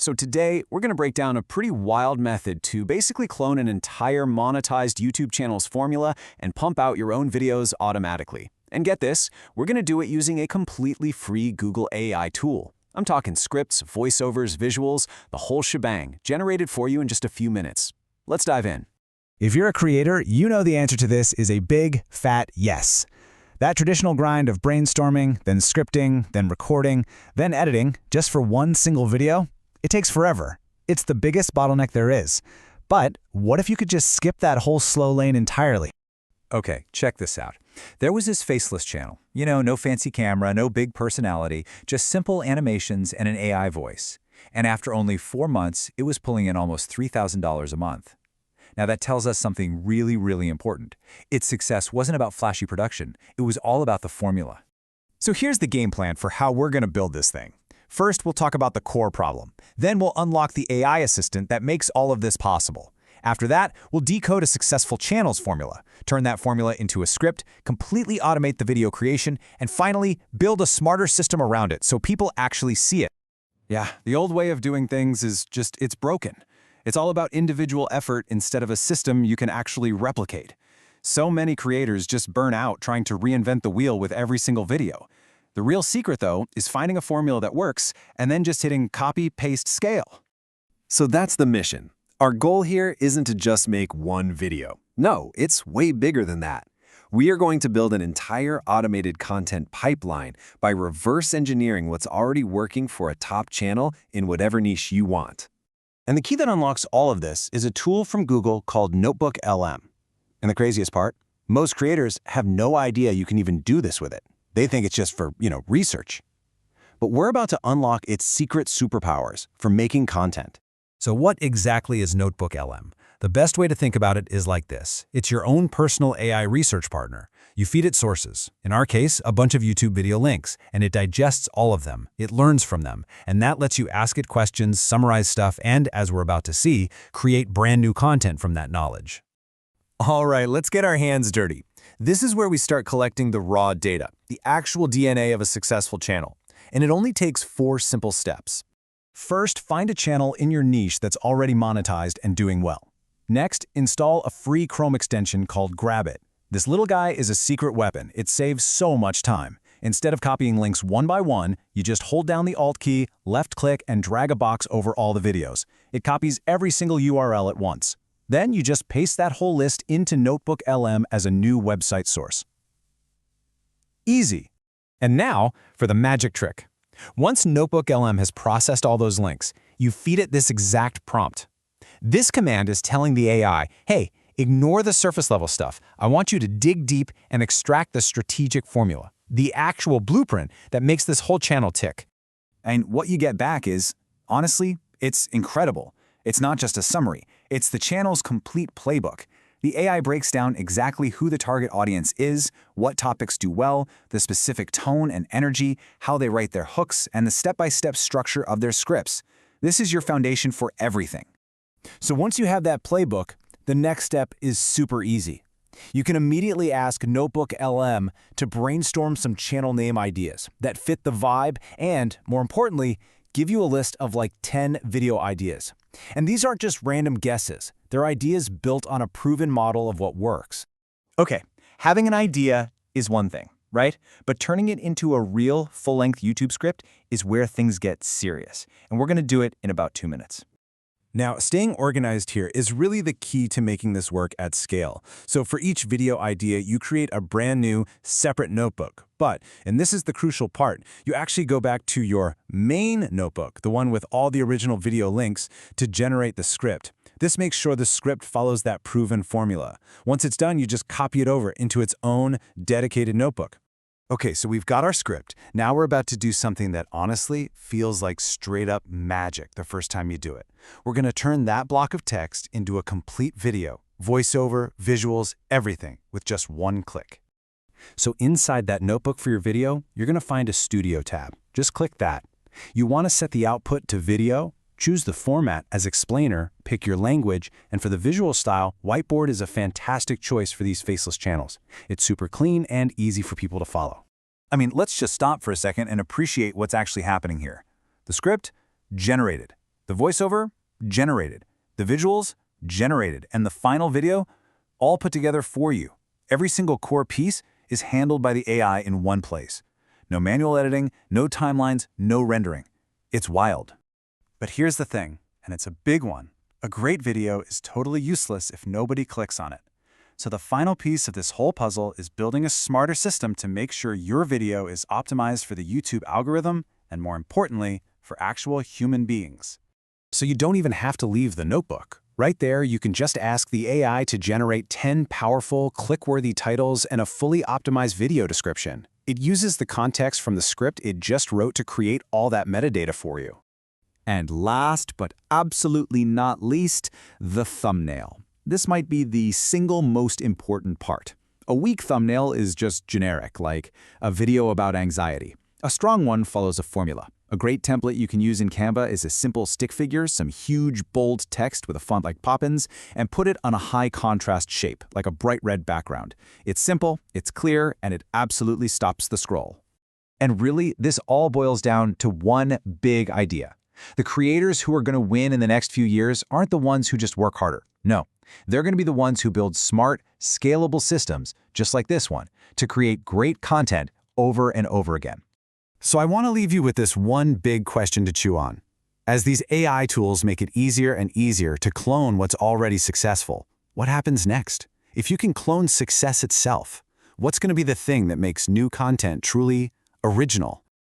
So today, we're going to break down a pretty wild method to basically clone an entire monetized YouTube channel's formula and pump out your own videos automatically. And get this, we're going to do it using a completely free Google AI tool. I'm talking scripts, voiceovers, visuals, the whole shebang, generated for you in just a few minutes. Let's dive in. If you're a creator, you know the answer to this is a big, fat yes. That traditional grind of brainstorming, then scripting, then recording, then editing, just for one single video, it takes forever. It's the biggest bottleneck there is. But what if you could just skip that whole slow lane entirely? Okay, check this out. There was this Faceless channel. You know, no fancy camera, no big personality, just simple animations and an AI voice. And after only 4 months, it was pulling in almost $3,000 a month. Now that tells us something really important. Its success wasn't about flashy production. It was all about the formula. So here's the game plan for how we're going to build this thing. First, we'll talk about the core problem. Then we'll unlock the AI assistant that makes all of this possible. After that, we'll decode a successful channel's formula, turn that formula into a script, completely automate the video creation, and finally, build a smarter system around it so people actually see it. Yeah, the old way of doing things is it's broken. It's all about individual effort instead of a system you can actually replicate. So many creators just burn out trying to reinvent the wheel with every single video. The real secret, though, is finding a formula that works and then just hitting copy, paste, scale. So that's the mission. Our goal here isn't to just make one video. No, it's way bigger than that. We are going to build an entire automated content pipeline by reverse engineering what's already working for a top channel in whatever niche you want. And the key that unlocks all of this is a tool from Google called NotebookLM. And the craziest part, most creators have no idea you can even do this with it. They think it's just for, research. But we're about to unlock its secret superpowers for making content. So what exactly is NotebookLM? The best way to think about it is like this. It's your own personal AI research partner. You feed it sources, in our case, a bunch of YouTube video links, and it digests all of them. It learns from them, and that lets you ask it questions, summarize stuff, and, as we're about to see, create brand new content from that knowledge. All right, let's get our hands dirty. This is where we start collecting the raw data, the actual DNA of a successful channel. And it only takes 4 simple steps. First, find a channel in your niche that's already monetized and doing well. Next, install a free Chrome extension called Grab It. This little guy is a secret weapon. It saves so much time. Instead of copying links one by one, you just hold down the Alt key, left-click, and drag a box over all the videos. It copies every single URL at once. Then you just paste that whole list into NotebookLM as a new website source. Easy. And now for the magic trick. Once NotebookLM has processed all those links, you feed it this exact prompt. This command is telling the AI, hey, ignore the surface level stuff. I want you to dig deep and extract the strategic formula, the actual blueprint that makes this whole channel tick. And what you get back is, honestly, it's incredible. It's not just a summary. It's the channel's complete playbook. The AI breaks down exactly who the target audience is, what topics do well, the specific tone and energy, how they write their hooks, and the step-by-step structure of their scripts. This is your foundation for everything. So once you have that playbook, the next step is super easy. You can immediately ask NotebookLM to brainstorm some channel name ideas that fit the vibe and, more importantly, give you a list of like 10 video ideas. And these aren't just random guesses. They're ideas built on a proven model of what works. Okay, having an idea is one thing, right? But turning it into a real full-length YouTube script is where things get serious. And we're going to do it in about 2 minutes. Now, staying organized here is really the key to making this work at scale. So for each video idea, you create a brand new, separate notebook. But, and this is the crucial part, you actually go back to your main notebook, the one with all the original video links, to generate the script. This makes sure the script follows that proven formula. Once it's done, you just copy it over into its own dedicated notebook. Okay, so we've got our script. Now we're about to do something that honestly feels like straight up magic the first time you do it. We're going to turn that block of text into a complete video, voiceover, visuals, everything with just one click. So inside that notebook for your video, you're going to find a Studio tab. Just click that. You want to set the output to video, choose the format as explainer, pick your language, and for the visual style, whiteboard is a fantastic choice for these faceless channels. It's super clean and easy for people to follow. I mean, let's just stop for a second and appreciate what's actually happening here. The script, generated. The voiceover, generated. The visuals, generated. And the final video, all put together for you. Every single core piece is handled by the AI in one place. No manual editing, no timelines, no rendering. It's wild. But here's the thing, and it's a big one. A great video is totally useless if nobody clicks on it. So the final piece of this whole puzzle is building a smarter system to make sure your video is optimized for the YouTube algorithm and, more importantly, for actual human beings. So you don't even have to leave the notebook. Right there, you can just ask the AI to generate 10 powerful, click-worthy titles and a fully optimized video description. It uses the context from the script it just wrote to create all that metadata for you. And last but absolutely not least, the thumbnail. This might be the single most important part. A weak thumbnail is just generic, like a video about anxiety. A strong one follows a formula. A great template you can use in Canva is a simple stick figure, some huge, bold text with a font like Poppins, and put it on a high-contrast shape, like a bright red background. It's simple, it's clear, and it absolutely stops the scroll. And really, this all boils down to one big idea. The creators who are going to win in the next few years aren't the ones who just work harder. No, they're going to be the ones who build smart, scalable systems, just like this one, to create great content over and over again. So I want to leave you with this one big question to chew on. As these AI tools make it easier and easier to clone what's already successful, what happens next? If you can clone success itself, what's going to be the thing that makes new content truly original?